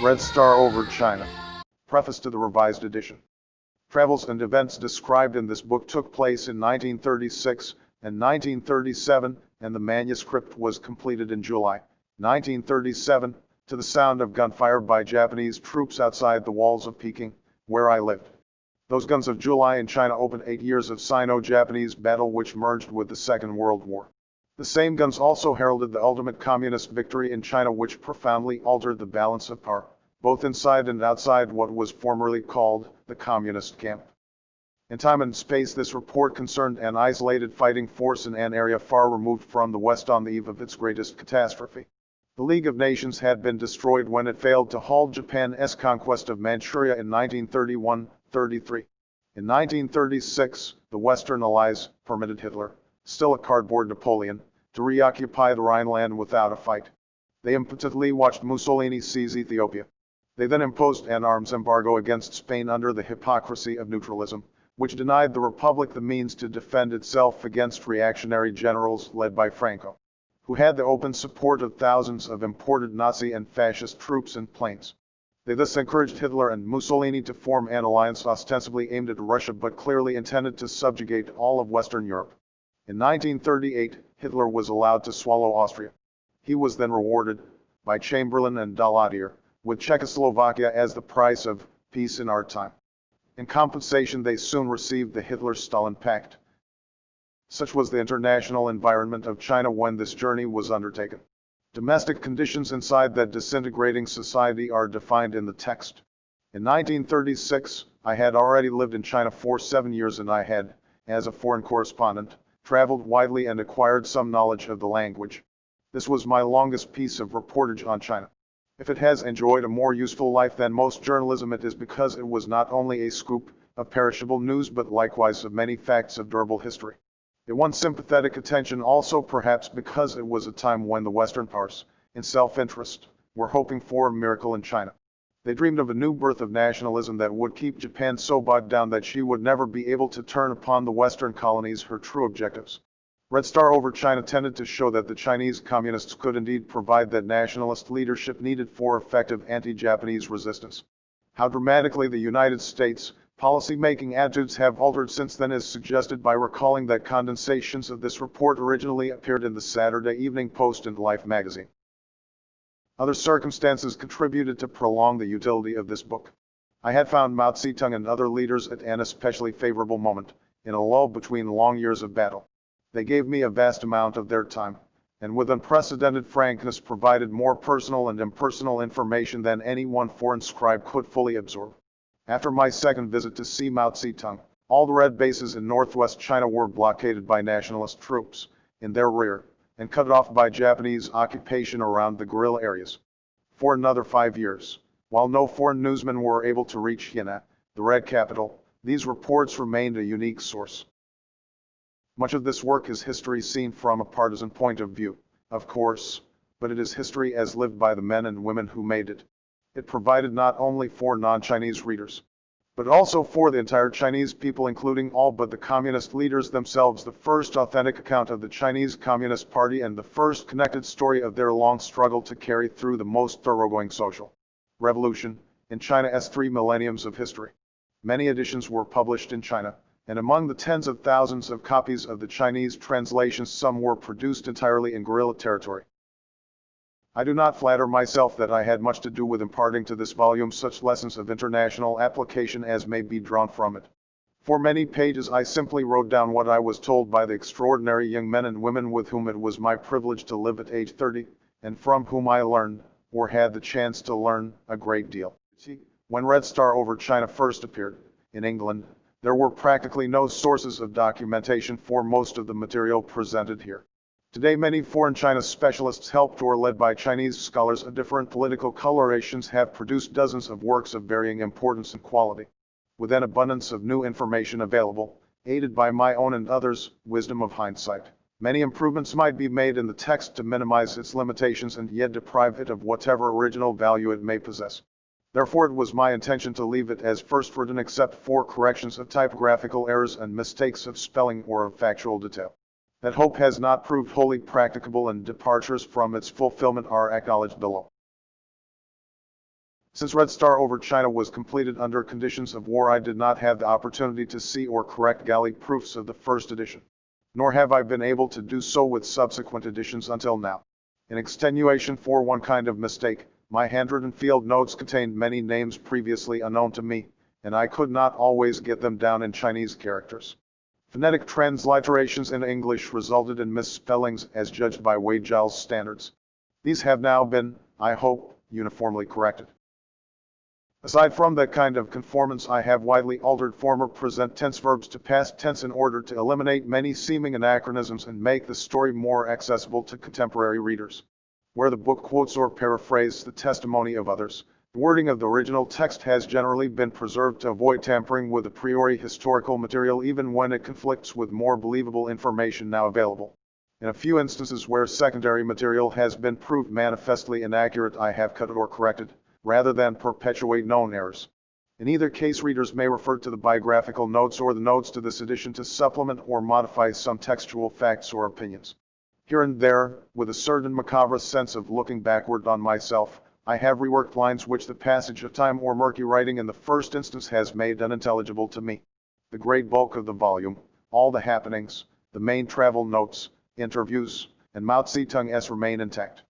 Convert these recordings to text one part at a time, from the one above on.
Red Star over China. Preface to the revised edition. Travels and events described in this book took place in 1936 and 1937, and the manuscript was completed in July 1937, to the sound of gunfire by Japanese troops outside the walls of Peking, where I lived. Those guns of July in China opened 8 years of Sino-Japanese battle which merged with the Second World War. The same guns also heralded the ultimate communist victory in China, which profoundly altered the balance of power, both inside and outside what was formerly called the communist camp. In time and space, this report concerned an isolated fighting force in an area far removed from the West on the eve of its greatest catastrophe. The League of Nations had been destroyed when it failed to halt Japan's conquest of Manchuria in 1931-33. In 1936, the Western Allies permitted Hitler, still a cardboard Napoleon, to reoccupy the Rhineland without a fight. They impotently watched Mussolini seize Ethiopia. They then imposed an arms embargo against Spain under the hypocrisy of neutralism, which denied the Republic the means to defend itself against reactionary generals led by Franco, who had the open support of thousands of imported Nazi and fascist troops and planes. They thus encouraged Hitler and Mussolini to form an alliance ostensibly aimed at Russia but clearly intended to subjugate all of Western Europe. In 1938, Hitler was allowed to swallow Austria. He was then rewarded, by Chamberlain and Daladier, with Czechoslovakia as the price of peace in our time. In compensation, they soon received the Hitler-Stalin Pact. Such was the international environment of China when this journey was undertaken. Domestic conditions inside that disintegrating society are defined in the text. In 1936, I had already lived in China for 7 years, and I had, as a foreign correspondent, traveled widely and acquired some knowledge of the language. This was my longest piece of reportage on China. If it has enjoyed a more useful life than most journalism, it is because it was not only a scoop of perishable news but likewise of many facts of durable history. It won sympathetic attention also perhaps because it was a time when the Western powers, in self-interest, were hoping for a miracle in China. They dreamed of a new birth of nationalism that would keep Japan so bogged down that she would never be able to turn upon the Western colonies her true objectives. Red Star over China tended to show that the Chinese communists could indeed provide that nationalist leadership needed for effective anti-Japanese resistance. How dramatically the United States policy-making attitudes have altered since then is suggested by recalling that condensations of this report originally appeared in the Saturday Evening Post and Life magazine. Other circumstances contributed to prolong the utility of this book. I had found Mao Zedong and other leaders at an especially favorable moment, in a lull between long years of battle. They gave me a vast amount of their time, and with unprecedented frankness provided more personal and impersonal information than any one foreign scribe could fully absorb. After my second visit to see Mao Zedong, all the red bases in northwest China were blockaded by nationalist troops in their rear, and cut off by Japanese occupation around the guerrilla areas. For another 5 years, while no foreign newsmen were able to reach Hina, the Red Capital, these reports remained a unique source. Much of this work is history seen from a partisan point of view, of course, but it is history as lived by the men and women who made it. It provided not only for non-Chinese readers, but also for the entire Chinese people, including all but the communist leaders themselves, the first authentic account of the Chinese Communist Party and the first connected story of their long struggle to carry through the most thoroughgoing social revolution in China's 3 millenniums of history. Many editions were published in China, and among the tens of thousands of copies of the Chinese translations, some were produced entirely in guerrilla territory. I do not flatter myself that I had much to do with imparting to this volume such lessons of international application as may be drawn from it. For many pages I simply wrote down what I was told by the extraordinary young men and women with whom it was my privilege to live at age 30, and from whom I learned, or had the chance to learn, a great deal. When Red Star over China first appeared, in England, there were practically no sources of documentation for most of the material presented here. Today, many foreign China specialists, helped or led by Chinese scholars of different political colorations, have produced dozens of works of varying importance and quality. With an abundance of new information available, aided by my own and others' wisdom of hindsight, many improvements might be made in the text to minimize its limitations and yet deprive it of whatever original value it may possess. Therefore, it was my intention to leave it as first written except for corrections of typographical errors and mistakes of spelling or of factual detail. That hope has not proved wholly practicable, and departures from its fulfillment are acknowledged below. Since Red Star over China was completed under conditions of war, I did not have the opportunity to see or correct galley proofs of the first edition, nor have I been able to do so with subsequent editions until now. In extenuation for one kind of mistake, my handwritten field notes contained many names previously unknown to me, and I could not always get them down in Chinese characters. Phonetic transliterations in English resulted in misspellings as judged by Wade Giles standards. These have now been, I hope, uniformly corrected. Aside from that kind of conformance, I have widely altered former present tense verbs to past tense in order to eliminate many seeming anachronisms and make the story more accessible to contemporary readers. Where the book quotes or paraphrases the testimony of others, the wording of the original text has generally been preserved to avoid tampering with a priori historical material even when it conflicts with more believable information now available. In a few instances where secondary material has been proved manifestly inaccurate, I have cut or corrected, rather than perpetuate known errors. In either case, readers may refer to the biographical notes or the notes to this edition to supplement or modify some textual facts or opinions. Here and there, with a certain macabre sense of looking backward on myself, I have reworked lines which the passage of time or murky writing in the first instance has made unintelligible to me. The great bulk of the volume, all the happenings, the main travel notes, interviews, and Mao Zedong's remain intact.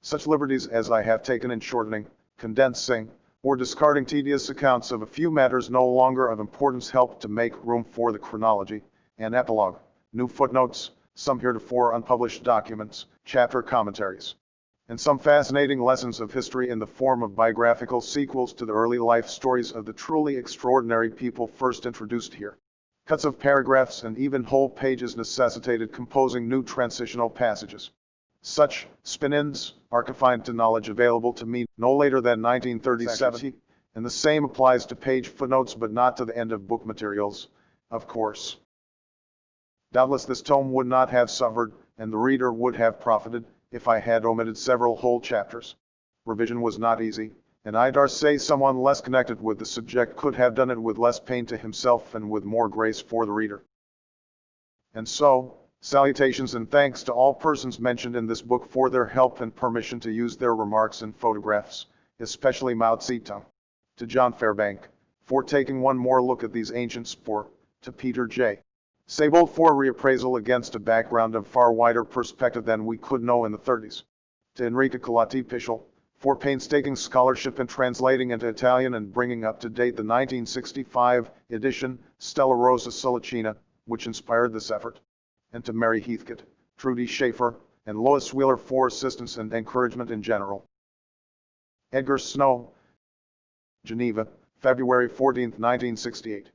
Such liberties as I have taken in shortening, condensing, or discarding tedious accounts of a few matters no longer of importance help to make room for the chronology, and epilogue, new footnotes, some heretofore unpublished documents, chapter commentaries, and some fascinating lessons of history in the form of biographical sequels to the early life stories of the truly extraordinary people first introduced here. Cuts of paragraphs and even whole pages necessitated composing new transitional passages. Such spin-ins are confined to knowledge available to me no later than 1937, and the same applies to page footnotes but not to the end of book materials, of course. Doubtless this tome would not have suffered, and the reader would have profited, if I had omitted several whole chapters. Revision was not easy, and I dare say someone less connected with the subject could have done it with less pain to himself and with more grace for the reader. And so, salutations and thanks to all persons mentioned in this book for their help and permission to use their remarks and photographs, especially Mao Zedong. To John Fairbank, for taking one more look at these ancient sport. To Peter J. Sable for reappraisal against a background of far wider perspective than we could know in the 30s. To Enrica Colatti Pichel, for painstaking scholarship in translating into Italian and bringing up to date the 1965 edition Stella Rosa Solicina, which inspired this effort. And to Mary Heathcote, Trudy Schaefer, and Lois Wheeler for assistance and encouragement in general. Edgar Snow, Geneva, February 14, 1968.